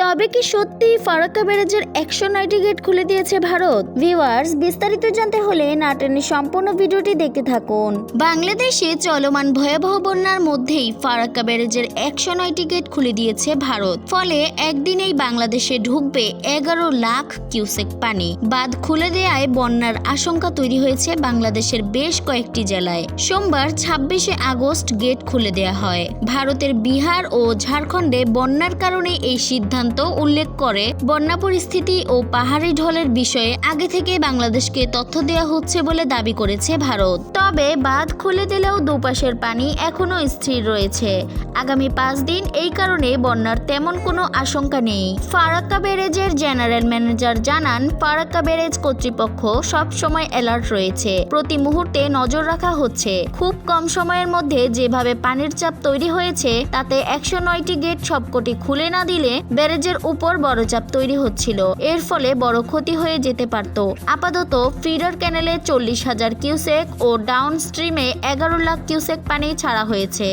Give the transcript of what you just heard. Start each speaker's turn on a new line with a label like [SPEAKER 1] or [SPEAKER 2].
[SPEAKER 1] তবে কি সত্যি ফারাক্কা ব্যারেজের 109টি গেট খুলে দিয়েছে ভারত? ভিউয়ার্স, বিস্তারিত জানতে হলে না টেনে সম্পূর্ণ ভিডিওটি দেখতে থাকুন। বাংলাদেশে চলমান ভয়াবহ বন্যার মধ্যেই ফারাক্কা ব্যারেজের 109টি গেট খুলে দিয়েছে ভারত। ফলে একদিনেই বাংলাদেশে ঢুকবে 11 লাখ কিউসেক পানি। বাঁধ খুলে দেয়ায় বন্যার আশঙ্কা তৈরি হয়েছে বাংলাদেশের বেশ কয়েকটি জেলায়। সোমবার 26শে আগস্ট গেট খুলে দেয়া হয়। ভারতের বিহার ও ঝাড়খণ্ডে বন্যার কারণে এই সিদ্ধান্ত উল্লেখ করে বন্যা পরিস্থিতি ও পাহাড়ি ঢলের বিষয়ে আগে থেকে বাংলাদেশকে তথ্য দেওয়া হচ্ছে বলে দাবি করেছে ভারত। তবে বাঁধ খুলে দিলেও দুপাশের পানি এখনো স্থির রয়েছে। আগামী 5 দিন এই কারণে বন্যার তেমন কোনো আশঙ্কা নেই। ফারাক্কা ব্যারেজের জেনারেল ম্যানেজার জানান, ফারাক্কা ব্যারেজ কর্তৃপক্ষ সব সময় অ্যালার্ট রয়েছে। প্রতি মুহূর্তে নজর রাখা হচ্ছে। খুব কম সময়ের মধ্যে যেভাবে পানির চাপ তৈরি হয়েছে তাতে 109টি গেট সবকটি খুলে না দিলে ব্যারেজের উপর বড় চাপ তৈরি হচ্ছিল। এর ফলে বড় ক্ষতি হয়ে যেতে পারত। আপাতত ফিডার ক্যানেলে 40,000 কিউসেক ও ডাউন স্ট্রিমে 11 লাখ কিউসেক পানি ছাড়া হয়েছে।